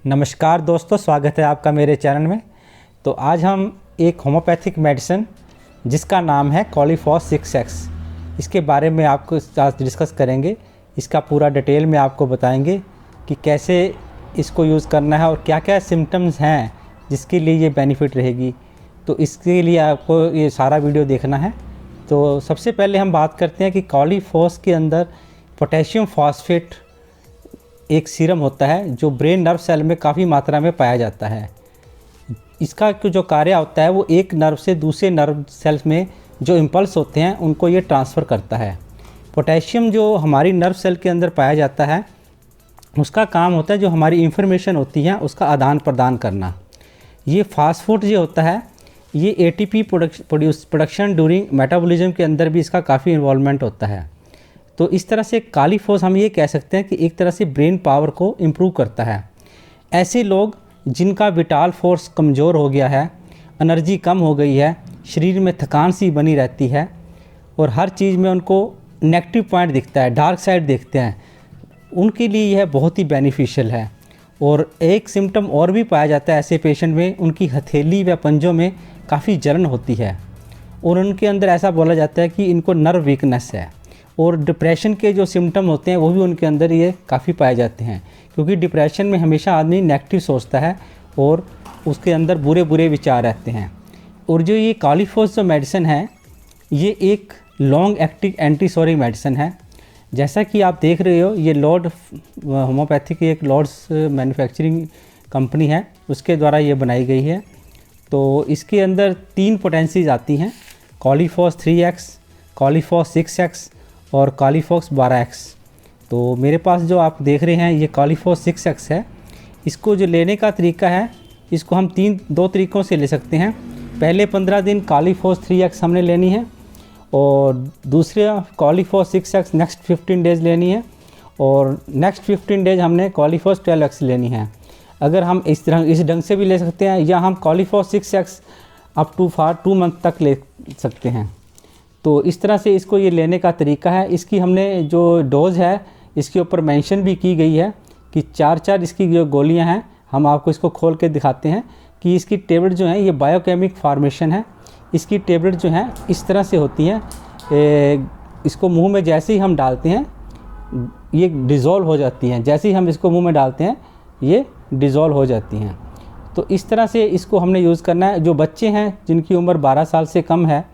नमस्कार दोस्तों, स्वागत है आपका मेरे चैनल में। तो आज हम एक होम्योपैथिक मेडिसिन जिसका नाम है कॉलीफॉस 6X, इसके बारे में आपको आज डिस्कस करेंगे। इसका पूरा डिटेल में आपको बताएंगे कि कैसे इसको यूज़ करना है और क्या क्या सिम्टम्स हैं जिसके लिए ये बेनिफिट रहेगी। तो इसके लिए आपको ये सारा वीडियो देखना है। तो सबसे पहले हम बात करते हैं कि कॉलीफॉस के अंदर पोटेशियम फॉस्फेट एक सीरम होता है जो ब्रेन नर्व सेल में काफ़ी मात्रा में पाया जाता है। इसका जो कार्य होता है वो एक नर्व से दूसरे नर्व सेल्स में जो इम्पल्स होते हैं उनको ये ट्रांसफ़र करता है। पोटेशियम जो हमारी नर्व सेल के अंदर पाया जाता है उसका काम होता है जो हमारी इंफॉर्मेशन होती है उसका आदान प्रदान करना। ये फास्ट फूड जो होता है ये एटीपी प्रोडक्शन ड्यूरिंग मेटाबॉलिज्म के अंदर भी इसका काफ़ी इन्वॉल्वमेंट होता है। तो इस तरह से कॉलीफॉस हम ये कह सकते हैं कि एक तरह से ब्रेन पावर को इम्प्रूव करता है। ऐसे लोग जिनका विटाल फोर्स कमज़ोर हो गया है, एनर्जी कम हो गई है, शरीर में थकान सी बनी रहती है और हर चीज़ में उनको नेगेटिव पॉइंट दिखता है, डार्क साइड देखते हैं, उनके लिए यह बहुत ही बेनिफिशियल है। और एक सिम्टम और भी पाया जाता है ऐसे पेशेंट में, उनकी हथेली व पंजों में काफ़ी जलन होती है और उनके अंदर ऐसा बोला जाता है कि इनको नर्व वीकनेस है। और डिप्रेशन के जो सिम्टम होते हैं वो भी उनके अंदर ये काफ़ी पाए जाते हैं, क्योंकि डिप्रेशन में हमेशा आदमी नेगेटिव सोचता है और उसके अंदर बुरे बुरे विचार रहते हैं। और जो ये कॉलीफॉस जो मेडिसिन है ये एक लॉन्ग एक्टिंग एंटीसोरिक मेडिसिन है। जैसा कि आप देख रहे हो ये लॉर्ड होम्योपैथिक एक लॉर्ड्स मैन्युफैक्चरिंग कंपनी है, उसके द्वारा ये बनाई गई है। तो इसके अंदर 3 पोटेंसीज आती हैं, कॉलीफॉस 3X, कॉलीफॉस 6X और कॉलीफॉस 12X। तो मेरे पास जो आप देख रहे हैं ये कॉलीफॉस 6X है। इसको जो लेने का तरीका है इसको हम 2 तरीक़ों से ले सकते हैं। पहले 15 दिन कॉलीफॉस 3X हमने लेनी है और दूसरे कॉलीफॉस 6X नेक्स्ट 15 डेज़ लेनी है और नेक्स्ट 15 डेज़ हमने कॉलीफॉस 12X लेनी है। अगर हम इस ढंग से भी ले सकते हैं या हम कॉलीफॉस 6X अप टू 2 मंथ तक ले सकते हैं। तो इस तरह से इसको ये लेने का तरीका है। इसकी हमने जो डोज़ है इसके ऊपर मेंशन भी की गई है कि 4 इसकी जो गोलियां हैं, हम आपको इसको खोल के दिखाते हैं कि इसकी टेबलेट जो है ये बायोकेमिक फार्मेशन है। इसकी टेबलेट जो है इस तरह से होती हैं, इसको मुंह में जैसे ही हम डालते हैं ये डिज़ोल्व हो जाती हैं। जैसे ही हम इसको मुंह में डालते हैं ये डिज़ोल्व हो जाती हैं। तो इस तरह से इसको हमने यूज़ करना है। जो बच्चे हैं जिनकी उम्र 12 साल से कम है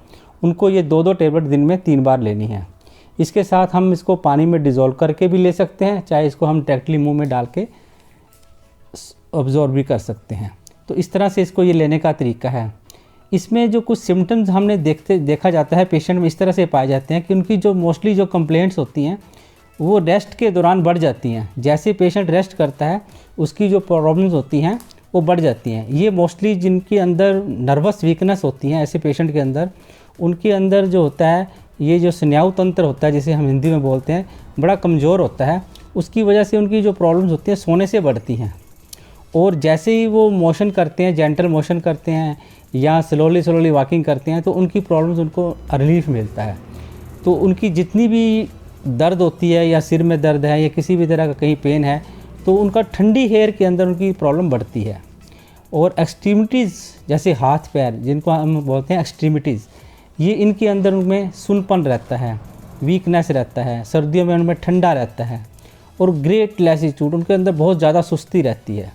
उनको ये 2 टेबलेट दिन में 3 बार लेनी है। इसके साथ हम इसको पानी में डिज़ोल्व करके भी ले सकते हैं, चाहे इसको हम डायरेक्टली मुंह में डाल के ऑब्जॉर्व भी कर सकते हैं। तो इस तरह से इसको ये लेने का तरीका है। इसमें जो कुछ सिम्टम्स हमने देखा जाता है पेशेंट में इस तरह से पाए जाते हैं कि उनकी जो मोस्टली जो कंप्लेंट्स होती हैं वो रेस्ट के दौरान बढ़ जाती हैं। जैसे पेशेंट रेस्ट करता है उसकी जो प्रॉब्लम्स होती हैं वो बढ़ जाती हैं। ये मोस्टली जिनके अंदर नर्वस वीकनेस होती हैं ऐसे पेशेंट के अंदर, उनके अंदर जो होता है ये जो स्नायु तंत्र होता है जिसे हम हिंदी में बोलते हैं बड़ा कमज़ोर होता है। उसकी वजह से उनकी जो प्रॉब्लम्स होती हैं सोने से बढ़ती हैं। और जैसे ही वो मोशन करते हैं, जेंटल मोशन करते हैं या स्लोली वॉकिंग करते हैं तो उनकी प्रॉब्लम्स उनको रिलीफ मिलता है। तो उनकी जितनी भी दर्द होती है या सिर में दर्द है या किसी भी तरह का कहीं पेन है तो उनका ठंडी हेयर के अंदर उनकी प्रॉब्लम बढ़ती है। और एक्सट्रीमिटीज़ जैसे हाथ पैर जिनको हम बोलते हैं एक्सट्रीमिटीज़, ये इनके अंदर उनमें सुनपन रहता है, वीकनेस रहता है, सर्दियों में उनमें ठंडा रहता है और ग्रेट लैसीट्यूड, उनके अंदर बहुत ज़्यादा सुस्ती रहती है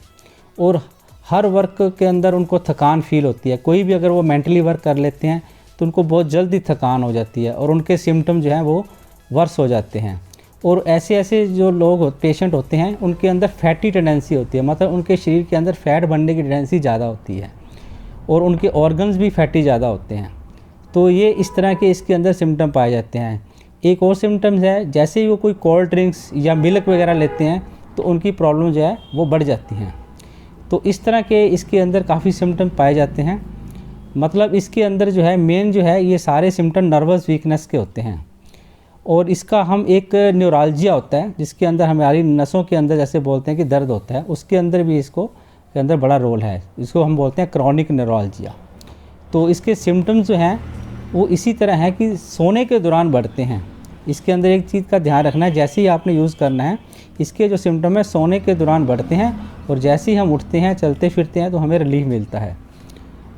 और हर वर्क के अंदर उनको थकान फील होती है। कोई भी अगर वो मेंटली वर्क कर लेते हैं तो उनको बहुत जल्दी थकान हो जाती है और उनके सिम्टम जो हैं वो वर्स हो जाते हैं। और ऐसे जो लोग पेशेंट होते हैं उनके अंदर फैटी टेंडेंसी होती है, मतलब उनके शरीर के अंदर फैट बनने की टेंडेंसी ज़्यादा होती है और उनके ऑर्गन्स भी फैटी ज़्यादा होते हैं। तो ये इस तरह के इसके अंदर सिम्टम पाए जाते हैं। एक और सिम्टम्स है, जैसे ही वो कोई कोल्ड ड्रिंक्स या मिल्क वगैरह लेते हैं तो उनकी प्रॉब्लम जो है वो बढ़ जाती हैं। तो इस तरह के इसके अंदर काफ़ी सिम्टम पाए जाते हैं। मतलब इसके अंदर जो है मेन जो है ये सारे सिम्टम नर्वस वीकनेस के होते हैं। और इसका हम एक न्यूरालजिया होता है जिसके अंदर हमारी नसों के अंदर जैसे बोलते हैं कि दर्द होता है, उसके अंदर भी इसको के अंदर बड़ा रोल है। इसको हम बोलते हैं क्रॉनिक न्यूरालजिया। तो इसके सिम्टम्स जो हैं वो इसी तरह हैं कि सोने के दौरान बढ़ते हैं इसके अंदर एक चीज़ का ध्यान रखना है, जैसे ही आपने यूज़ करना है, इसके जो सिम्टम है सोने के दौरान बढ़ते हैं और जैसे ही हम उठते हैं चलते फिरते हैं तो हमें रिलीफ मिलता है।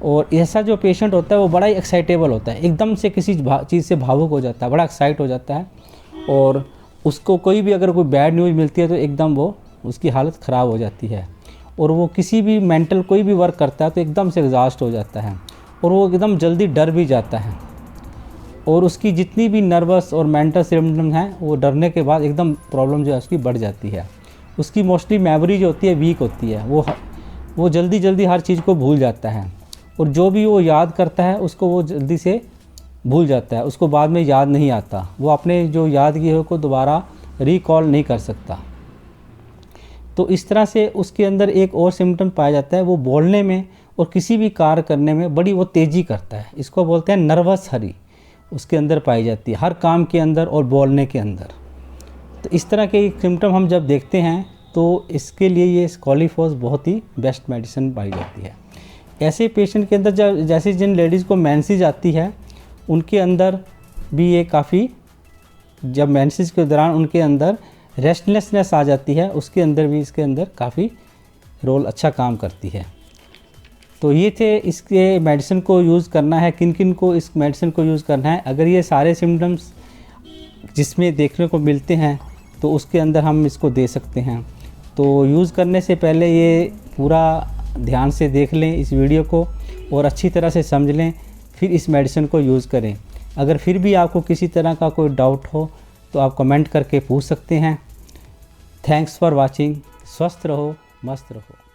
और ऐसा जो पेशेंट होता है वो बड़ा ही एक्साइटेबल होता है, एकदम से किसी चीज़ से भावुक हो जाता है, बड़ा एक्साइट हो जाता है, और उसको कोई भी अगर कोई बैड न्यूज़ मिलती है तो एकदम वो उसकी हालत ख़राब हो जाती है, और वो किसी भी मेंटल कोई भी वर्क करता है तो एकदम से एग्जॉस्ट हो जाता है, और वो एकदम जल्दी डर भी जाता है, और उसकी जितनी भी नर्वस और मेंटल सिम्टम्स हैं वो डरने के बाद एकदम प्रॉब्लम जो है उसकी बढ़ जाती है। उसकी मोस्टली मेमोरी जो होती है वीक होती है, वो जल्दी जल्दी हर चीज़ को भूल जाता है, और जो भी वो याद करता है उसको वो जल्दी से भूल जाता है, उसको बाद में याद नहीं आता, वो अपने जो याद किए हुए को दोबारा रिकॉल नहीं कर सकता। तो इस तरह से उसके अंदर एक और सिम्टम पाया जाता है, वो बोलने में और किसी भी कार्य करने में बड़ी वो तेज़ी करता है, इसको बोलते हैं नर्वस हरी, उसके अंदर पाई जाती है हर काम के अंदर और बोलने के अंदर। तो इस तरह के सिम्टम हम जब देखते हैं तो इसके लिए ये कॉलीफॉस बहुत ही बेस्ट मेडिसिन पाई जाती है। ऐसे पेशेंट के अंदर जब जैसे जिन लेडीज़ को मेंसेस आती है उनके अंदर भी ये काफ़ी, जब मेंसेस के दौरान उनके अंदर रेस्टलेसनेस आ जाती है, उसके अंदर भी इसके अंदर काफ़ी रोल अच्छा काम करती है। तो ये थे इसके मेडिसिन को यूज़ करना है, किन किन को इस मेडिसिन को यूज़ करना है। अगर ये सारे सिम्टम्स जिसमें देखने को मिलते हैं तो उसके अंदर हम इसको दे सकते हैं। तो यूज़ करने से पहले ये पूरा ध्यान से देख लें इस वीडियो को और अच्छी तरह से समझ लें, फिर इस मेडिसिन को यूज़ करें। अगर फिर भी आपको किसी तरह का कोई डाउट हो तो आप कमेंट करके पूछ सकते हैं। Thanks for watching. स्वस्थ रहो, मस्त रहो।